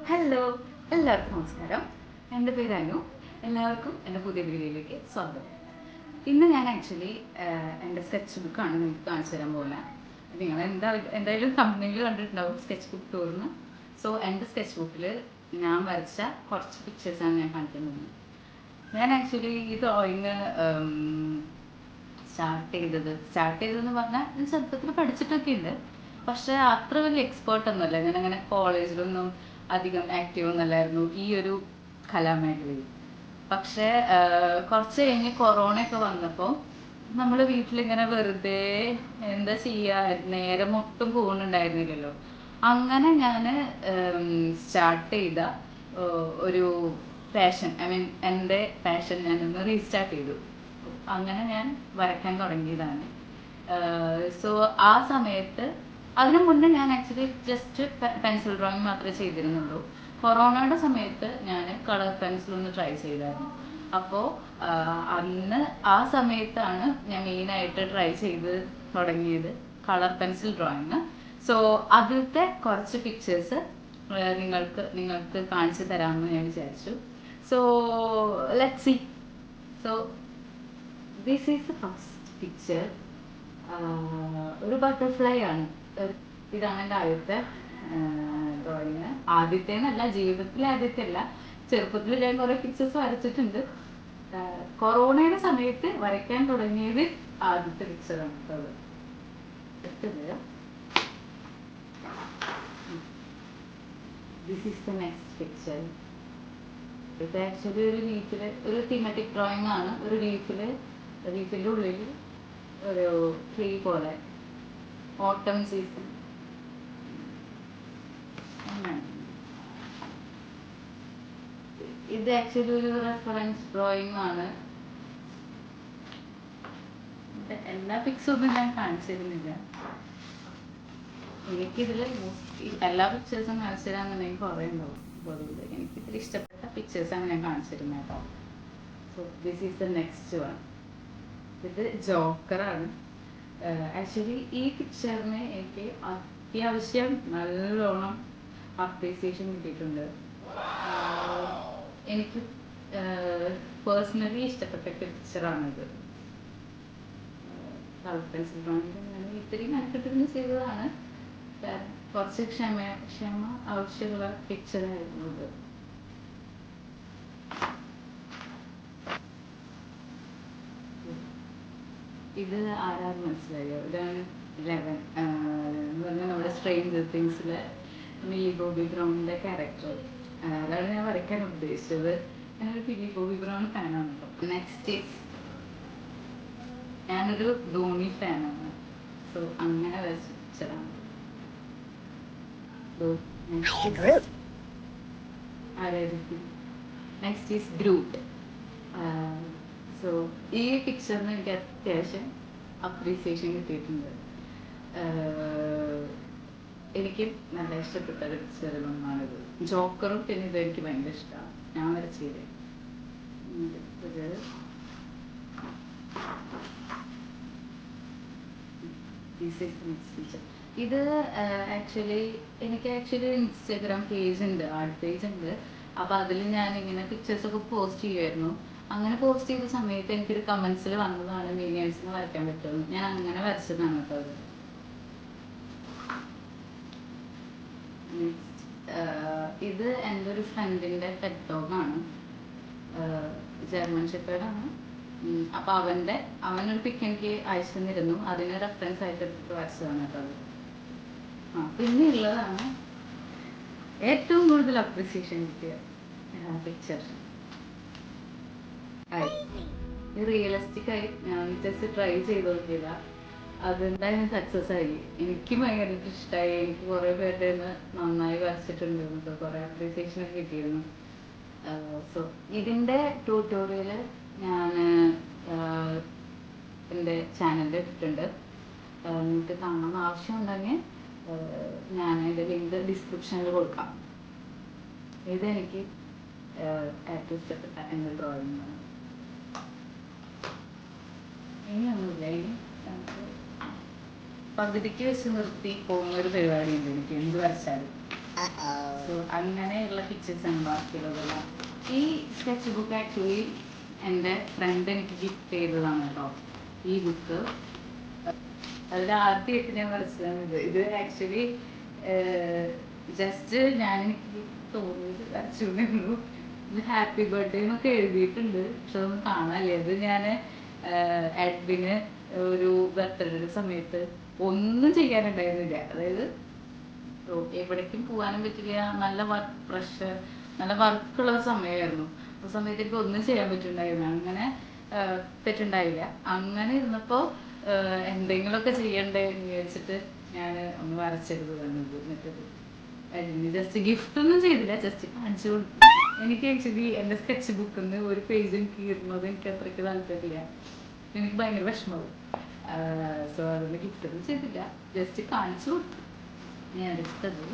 Hello, എല്ലാവർക്കും നമസ്കാരം. എൻ്റെ പേര് അനു. എല്ലാവർക്കും എൻ്റെ പുതിയ വീഡിയോയിലേക്ക് സ്വാഗതം. ഇന്ന് ഞാൻ ആക്ച്വലി എൻ്റെ സ്കെച്ച് ബുക്കാണ് നിങ്ങൾക്ക് കാണിച്ചു തരാൻ പോകുന്നത്. നിങ്ങൾ എന്തായാലും കമ്പനിയിൽ കണ്ടിട്ടുണ്ടാവും സ്കെച്ച് ബുക്ക് ടൂറിന്. സോ എൻ്റെ സ്കെച്ച് ബുക്കിൽ ഞാൻ വരച്ച കുറച്ച് പിക്ചേഴ്സാണ് ഞാൻ കാണിക്കുന്നത്. ഞാൻ ആക്ച്വലി ഈ ഡ്രോയിങ് സ്റ്റാർട്ട് ചെയ്തതെന്ന് പറഞ്ഞാൽ ഞാൻ ചെറുപ്പത്തിൽ പഠിച്ചിട്ടൊക്കെ ഉണ്ട്. പക്ഷെ അത്ര വലിയ എക്സ്പേർട്ട് ഒന്നുമല്ല. ഞാൻ അങ്ങനെ കോളേജിലൊന്നും അധികം ആക്റ്റീവ് ഒന്നല്ലായിരുന്നു ഈ ഒരു കലാമേഖലയിൽ. പക്ഷേ കുറച്ച് കഴിഞ്ഞ് കൊറോണയൊക്കെ വന്നപ്പോൾ നമ്മൾ വീട്ടിലിങ്ങനെ വെറുതെ എന്താ ചെയ്യുക, നേരം ഒട്ടും പോകുന്നുണ്ടായിരുന്നില്ലല്ലോ. അങ്ങനെ ഞാൻ സ്റ്റാർട്ട് ചെയ്ത ഒരു പാഷൻ, എൻ്റെ പാഷൻ ഞാനൊന്ന് റീസ്റ്റാർട്ട് ചെയ്തു. അങ്ങനെ ഞാൻ വരയ്ക്കാൻ തുടങ്ങിയതാണ്. സോ ആ സമയത്ത് അതിനു മുന്നേ ഞാൻ ആക്ച്വലി ജസ്റ്റ് പെൻസിൽ ഡ്രോയിങ് മാത്രമേ ചെയ്തിരുന്നുള്ളൂ. കൊറോണയുടെ സമയത്ത് ഞാൻ കളർ പെൻസിൽ ഒന്ന് ട്രൈ ചെയ്തായിരുന്നു. അപ്പോൾ അന്ന് ആ സമയത്താണ് ഞാൻ മെയിനായിട്ട് ട്രൈ ചെയ്ത് തുടങ്ങിയത് കളർ പെൻസിൽ ഡ്രോയിങ്. സോ അതിലത്തെ കുറച്ച് പിക്ചേഴ്സ് നിങ്ങൾക്ക് കാണിച്ചു തരാമെന്ന് ഞാൻ വിചാരിച്ചു. So let's see. So this is the first picture. ഒരു ബട്ടർഫ്ലൈ ആണ്. ഇതാണ് എൻ്റെ ആദ്യത്തെ ഡ്രോയിങ്. ആദ്യത്തേന്നല്ല, ജീവിതത്തിലെ ആദ്യത്തെ അല്ല. ചെറുപ്പത്തിൽ ഞാൻ കുറേ പിക്ചേഴ്സ് വരച്ചിട്ടുണ്ട്. കൊറോണയുടെ സമയത്ത് വരയ്ക്കാൻ തുടങ്ങിയത് ആദ്യത്തെ പിക്ചറാണ് കേട്ടത്. This is the next picture. ഇത് ആക്ച്വലി ഒരു തീമാറ്റിക് ഡ്രോയിങ് ആണ്. ഒരു ലീഫിൻ്റെ ഉള്ളിൽ ഒരു ട്രീ പോലെ, ഓട്ടം സീസൺ. ഇത് ആക്ച്വലി ഒരു റെഫറൻസ് ഡ്രോയിങ് ആണ്. എല്ലാ പിക്സൊന്നും ഞാൻ കാണിച്ചിരുന്നില്ല. എനിക്കിതിൽ എല്ലാ പിക്ചേഴ്സും കാണിച്ചു തരാന്നുണ്ടെങ്കിൽ കുറേ ഉണ്ടാവും. അപ്പോൾ അതുകൊണ്ട് എനിക്കിതിൽ ഇഷ്ടപ്പെട്ട പിക്ചേഴ്സാണ് ഞാൻ കാണിച്ചിരുന്നത് കേട്ടോ. So this is the next one. ഇത് ജോക്കറാണ്. ആക്ച്വലി ഈ പിക്ചറിന് എനിക്ക് അത്യാവശ്യം നല്ലോണം അപ്രീസിയേഷൻ കിട്ടിയിട്ടുണ്ട്. എനിക്ക് പേഴ്സണലി ഇഷ്ടപ്പെട്ട പിക്ചറാണിത്. കളർ പെൻസിൽ ഡ്രോയിങ് ഞാൻ ഇത്രയും മെനക്കെട്ടിരുന്ന് ചെയ്തതാണ്. കുറച്ച് ക്ഷമ ആവശ്യമുള്ള പിക്ചറായിരുന്നു ഇത്. ഇത് ആരാന്ന് മനസ്സിലായോ? ഇതാണ് 11 എന്ന് പറഞ്ഞാൽ നമ്മുടെ സ്ട്രേഞ്ചർ തിങ്സിലെ മില്ലി ബോബി ബ്രൗണിൻ്റെ ക്യാരക്ടർ. അതാണ് ഞാൻ വരയ്ക്കാൻ ഉദ്ദേശിച്ചത്. ഞാനൊരു മില്ലി ബോബി ബ്രൗൺ ഫാനാണ് കേട്ടോ. നെക്സ്റ്റ് ഞാനൊരു ധോണി ഫാനാണ്. സോ അങ്ങനെ വരച്ച പിക്ചറാണ്. Next is Groot. സോ ഈ പിക്ചറിന് എനിക്ക് അത്യാവശ്യം അപ്രീസിയേഷൻ കിട്ടിയിട്ടുണ്ട്. എനിക്ക് നല്ല ഇഷ്ടപ്പെട്ട ഒരു പിക്ചറിലൊന്നാണിത്. ജോക്കറും പിന്നെ ഇത് എനിക്ക് ഭയങ്കര ഇഷ്ടമാണ്. ഞാൻ വരച്ചത് ഇത് ആക്ച്വലി എനിക്ക് ഇൻസ്റ്റാഗ്രാം പേജ് ഉണ്ട്, ആർട്ട് പേജ് ഉണ്ട്. അപ്പോൾ അതിൽ ഞാൻ ഇങ്ങനെ പിക്ചേഴ്സൊക്കെ പോസ്റ്റ് ചെയ്യുമായിരുന്നു. അങ്ങനെ പോസ്റ്റ് ചെയ്ത സമയത്ത് എനിക്കൊരു കമൻസിൽ വന്നതാണ് മീനിയേഴ്സിന് വരയ്ക്കാൻ പറ്റുമെന്ന്. ഞാൻ അങ്ങനെ വരച്ചതാണ് കേട്ടോ അത്. ഇത് എൻ്റെ ഒരു ഫ്രണ്ടിൻ്റെ പെറ്റ് ഡോഗാണ്. ജർമ്മൻ ഷെപ്പേർഡാണ്. അപ്പോൾ അവനൊരു പിക്ക് എനിക്ക് അയച്ചു തന്നിരുന്നു. അതിനെ റെഫറൻസ് ആയിട്ട് എടുത്തിട്ട് വരച്ചതാണ് കേട്ടോ അത്. പിന്നെ ഉള്ളതാണ് ഏറ്റവും കൂടുതൽ അപ്രിസിയേഷൻ കിട്ടിയ പിക്ചർ. റിയലിസ്റ്റിക് ആയി ഞാൻ ജസ്റ്റ് ട്രൈ ചെയ്ത് നോക്കിയതാ. അതെന്തായാലും സക്സസ് ആയി. എനിക്ക് ഭയങ്കരമായിട്ട് ഇഷ്ടമായി. എനിക്ക് കുറേ പേരുടെ നന്നായി വരച്ചിട്ടുണ്ട് എന്നൊക്കെ കുറേ അപ്രീസിയേഷനൊക്കെ കിട്ടിയിരുന്നു. സോ ഇതിൻ്റെ ട്യൂട്ടോറിയൽ ഞാൻ എൻ്റെ ചാനലിൽ ഇട്ടിട്ടുണ്ട്. നിങ്ങൾക്ക് കാണാൻ ആവശ്യമുണ്ടെങ്കിൽ ഞാൻ ഇതിൻ്റെ ലിങ്ക് ഡിസ്ക്രിപ്ഷനിൽ കൊടുക്കാം. ഇതെനിക്ക് ഏറ്റവും ഇഷ്ടപ്പെട്ട എൻ്റെ ഡ്രോയിങ് ആണ്. ഇനിയൊന്നുമില്ല, ഇനി നമുക്ക് പകുതിക്ക് വെച്ച് നിർത്തി പോകുന്ന ഒരു പരിപാടിയുണ്ട് എനിക്ക് എന്ത് വരച്ചാലും. സോ അങ്ങനെയുള്ള പിക്ചേഴ്സാണ് ബാക്കിയുള്ളതെല്ലാം. ഈ സ്കെച്ച് ബുക്ക് ആക്ച്വലി എൻ്റെ ഫ്രണ്ട് എനിക്ക് ഗിഫ്റ്റ് ചെയ്തതാണ് കേട്ടോ. ഈ ബുക്ക് അതിൽ ആദ്യമായിട്ട് ഞാൻ വരച്ചതാണ് ഇത് ആക്ച്വലി ജസ്റ്റ് ഞാൻ എനിക്ക് തോന്നിയത് വരച്ചു. ഇത് ഹാപ്പി ബർത്ത്ഡേ എന്നൊക്കെ എഴുതിയിട്ടുണ്ട്, പക്ഷെ അതൊന്നും കാണാനില്ല. ഇത് ഞാൻ അഡ്മിന് ഒരു ബർത്ത്ഡേയുടെ സമയത്ത് ഒന്നും ചെയ്യാനുണ്ടായിരുന്നില്ല. അതായത് എവിടേക്കും പോകാനും പറ്റില്ല, നല്ല വർക്ക് പ്രഷർ, നല്ല വർക്കുള്ള സമയമായിരുന്നു. ആ സമയത്ത് എനിക്ക് ഒന്നും ചെയ്യാൻ പറ്റുണ്ടായില്ല. അങ്ങനെ ഇരുന്നപ്പോൾ എന്തെങ്കിലുമൊക്കെ ചെയ്യണ്ടേ എന്ന് വിചാരിച്ചിട്ട് ഞാൻ ഒന്ന് വരച്ചെടുത്ത് തന്നത്. എന്നിട്ടത് ജസ്റ്റ് ഗിഫ്റ്റ് ഒന്നും ചെയ്തില്ല, ജസ്റ്റ് കാണിച്ചു കൊടുത്തു. എനിക്ക് ആക്ച്വലി എൻ്റെ സ്കെച്ച് ബുക്കിൽ നിന്ന് ഒരു പേജും കീറുന്നത് എനിക്ക് അത്രയ്ക്ക് താല്പര്യമില്ല, എനിക്ക് ഭയങ്കര വിഷമവും. സോ അതൊന്നും ഗിഫ്റ്റ് ഒന്നും ചെയ്തില്ല, ജസ്റ്റ് കാണിച്ചു കൊടുത്തു. ഞാൻ എടുത്തത്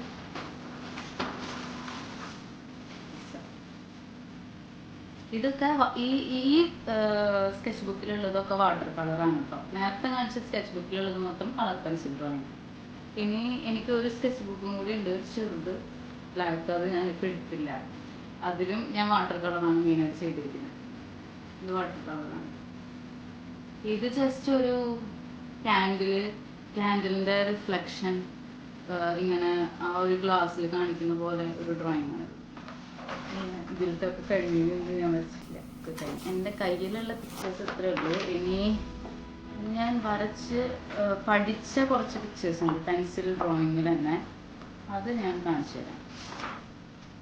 ഇതൊക്കെ ഈ ഈ സ്കെച്ച് ബുക്കിലുള്ളതൊക്കെ വാട്ടർ കളറാണ് കേട്ടോ. നേരത്തെ കാണിച്ച സ്കെച്ച് ബുക്കിലുള്ളത് മൊത്തം കളർ പെൻസിൽ ഡ്രോയിങ്. ഇനി എനിക്ക് ഒരു സ്കെച്ച് ബുക്കും കൂടി ഉണ്ട്, ഒരു ചെറുത് ബ്ലാക്ക്, അത് ഞാനിപ്പോൾ എടുത്തില്ല. അതിലും ഞാൻ വാട്ടർ കളറാണ് മെയിനായിട്ട് ചെയ്തിരിക്കുന്നത്. ഇത് വാട്ടർ കളറാണ്. ഇത് ജസ്റ്റ് ഒരു ക്യാൻഡിലിൻ്റെ റിഫ്ലക്ഷൻ ഇങ്ങനെ ആ ഒരു ഗ്ലാസ്സിൽ കാണിക്കുന്ന പോലെ ഒരു ഡ്രോയിങ് ആണ്. ഇതിലത്തെ കഴിയുന്നത് ഞാൻ വരച്ചില്ല. എൻ്റെ കയ്യിലുള്ള പിക്ചേഴ്സ് ഇത്രയേ ഉള്ളൂ. ഇനി ഞാൻ വരച്ച് പഠിച്ച കുറച്ച് പിക്ചേഴ്സ് ഉണ്ട് പെൻസിൽ ഡ്രോയിങ്ങിൽ തന്നെ, അത് ഞാൻ കാണിച്ചു തരാം.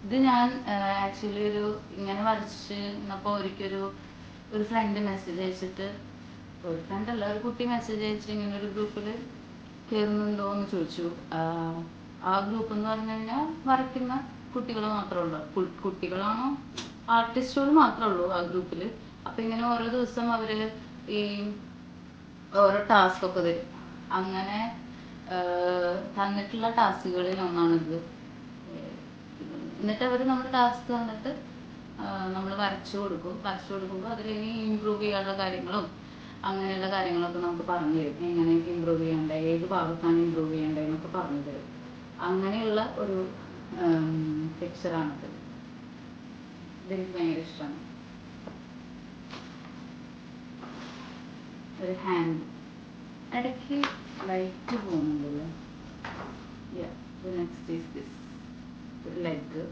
ഇത് ഞാൻ ആക്ച്വലി ഇങ്ങനെ വരച്ച് എന്നപ്പോൾ ഒരു ഫ്രണ്ട് മെസ്സേജ് അയച്ചിട്ട്, ഒരു ഫ്രണ്ടല്ല, ഒരു കുട്ടി മെസ്സേജ് അയച്ചിട്ട് ഇങ്ങനെ ഒരു ഗ്രൂപ്പിൽ കയറുന്നുണ്ടോ എന്ന് ചോദിച്ചു. ആ ഗ്രൂപ്പ് എന്ന് പറഞ്ഞു കഴിഞ്ഞാൽ വരയ്ക്കുന്ന കുട്ടികൾ മാത്രമേ ഉള്ളൂ. കുട്ടികളാണോ ആർട്ടിസ്റ്റുകൾ മാത്രമേ ഉള്ളൂ ആ ഗ്രൂപ്പിൽ. അപ്പം ഇങ്ങനെ ഓരോ ദിവസം അവർ ഈ ഓരോ ടാസ്ക് ഒക്കെ തരും. അങ്ങനെ തന്നിട്ടുള്ള ടാസ്കുകളിൽ ഒന്നാണിത്. എന്നിട്ട് അവർ നമ്മൾ ടാസ്ക് തന്നിട്ട് നമ്മൾ വരച്ചു കൊടുക്കുമ്പോൾ അതിൽ ഇനി ഇമ്പ്രൂവ് ചെയ്യാനുള്ള കാര്യങ്ങളും അങ്ങനെയുള്ള കാര്യങ്ങളൊക്കെ നമുക്ക് പറഞ്ഞു തരും. എങ്ങനെയൊക്കെ ഇമ്പ്രൂവ് ചെയ്യേണ്ടത്, ഏത് ഭാഗത്താണ് ഇമ്പ്രൂവ് ചെയ്യേണ്ടത് എന്നൊക്കെ പറഞ്ഞു തരും. അങ്ങനെയുള്ള ഒരു പിക്ചറാണത്. ഇതെനിക്ക് ഭയങ്കര ഇഷ്ടമാണ്. ഒരു ഹാൻഡ് ഇടയ്ക്ക് ലൈറ്റ് പോകുന്നുണ്ടല്ലോ. Next is this leg.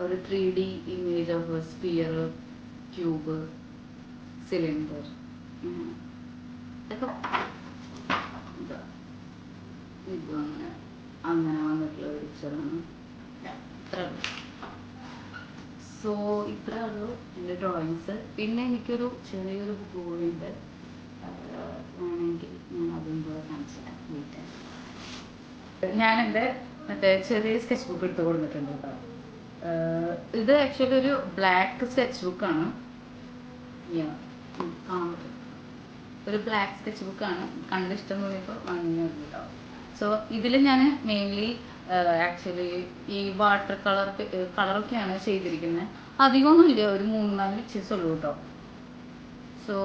ഒരു 3D image of sphere, cube, cylinder. ഇതൊക്കെ ഇത് അങ്ങനെ വന്നിട്ടുള്ള ഒരു പിക്ചറാണ്. ഇത്ര സോ ഇത്രേ ഉള്ളൂ എൻ്റെ ഡ്രോയിങ്സ്. പിന്നെ എനിക്കൊരു ചെറിയൊരു ബുക്ക് കൂടിയുണ്ട്, വേണമെങ്കിൽ ഞാൻ അതും കൂടെ കാണിച്ചു തരാം. ഞാൻ എൻ്റെ മറ്റേ ചെറിയ സ്കെച്ച് ബുക്ക് എടുത്ത് കൊടുത്തിട്ടുണ്ട് കേട്ടോ. ഇത് ആക്ച്വലി ഒരു ബ്ലാക്ക് സ്കെച്ച് ബുക്കാണ്. ഒരു ബ്ലാക്ക് സ്കെച്ച് ബുക്കാണ്. കണ്ടിഷ്ടം തോന്നിയപ്പോൾ വാങ്ങിയേ ഉള്ളൂ കേട്ടോ. സോ ഇതിൽ ഞാൻ മെയിൻലി ആക്ച്വലി ഈ വാട്ടർ കളറൊക്കെയാണ് ചെയ്തിരിക്കുന്നത്. അധികമൊന്നുമില്ല, ഒരു 3-4 പിക്ചേഴ്സ് ഉള്ളൂ കേട്ടോ. സോ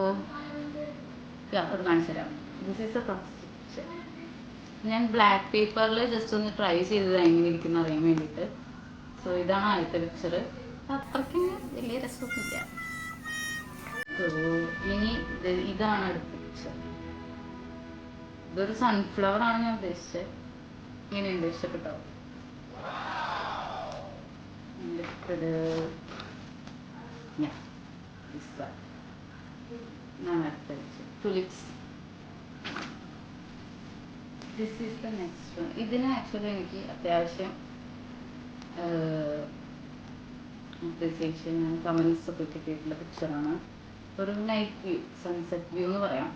അത് കാണിച്ചു തരാം. This is A first picture. ഞാൻ ബ്ലാക്ക് പേപ്പറിൽ ജസ്റ്റ് ഒന്ന് ട്രൈ ചെയ്തത് എങ്ങനെ ഇരിക്കുന്ന അറിയാൻ വേണ്ടിയിട്ട്. സോ ഇതാണ് ആദ്യത്തെ പിക്ചർ. അത്രയ്ക്ക് വലിയ രസമൊന്നുമില്ല. സോ ഇനി ഇതാണ് അടുത്ത പിക്ചർ. ഇതൊരു സൺഫ്ലവർ ആണ് ഞാൻ ഉദ്ദേശിച്ചത്. ഇങ്ങനെയുണ്ട്, ഇഷ്ടപ്പെട്ടോ? Tulips. This is the next one. ഇതിന് ആക്ച്വലി എനിക്ക് അത്യാവശ്യം അപ്രീസിയേഷൻ കമൻസ് ഒക്കെ കിട്ടിയിട്ടുള്ള പിക്ചറാണ്. ഒരു നൈറ്റ് വ്യൂ, സൺസെറ്റ് വ്യൂ എന്ന് പറയാം.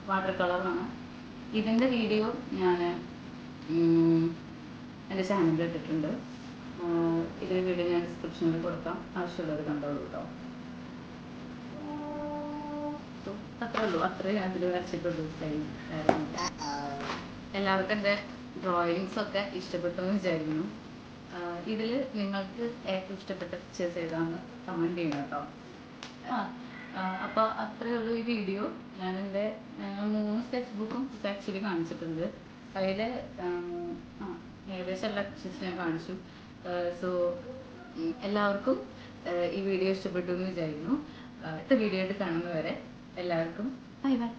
വാട്ടർ കളറാണ്. ഇതിൻ്റെ വീഡിയോ ഞാൻ എൻ്റെ ചാനലിൽ ഇട്ടിട്ടുണ്ട്. ഇതിൻ്റെ വീഡിയോ ഞാൻ ഡിസ്ക്രിപ്ഷനിൽ കൊടുക്കാം, ആവശ്യമുള്ളവർ കണ്ടോളൂ കേട്ടോ. അത്രേ ഉള്ളൂ, അത്രയും അതിൽ വരച്ചിട്ടുള്ളൂ. എല്ലാവർക്കും എൻ്റെ ഡ്രോയിങ്സൊക്കെ ഇഷ്ടപ്പെട്ടു എന്ന് വിചാരിക്കുന്നു. ഇതിൽ നിങ്ങൾക്ക് ഏറ്റവും ഇഷ്ടപ്പെട്ട പിക്ചേഴ്സ് ഏതാണെന്ന് കമൻറ്റ് ചെയ്യണം കേട്ടോ. അപ്പോൾ അത്രയേ ഉള്ളൂ ഈ വീഡിയോ. ഞാൻ എൻ്റെ 3 സ്കെച്ച് ബുക്കും ആക്ച്വലി കാണിച്ചിട്ടുണ്ട്. അതിൽ ഏകദേശം എല്ലാ പിക്ചേഴ്സ് ഞാൻ കാണിച്ചു. സോ എല്ലാവർക്കും ഈ വീഡിയോ ഇഷ്ടപ്പെട്ടു എന്ന് വിചാരിക്കുന്നു. അടുത്ത വീഡിയോ ആയിട്ട് കാണുന്നവരെ എല്ലാവർക്കും ബൈ ബൈ.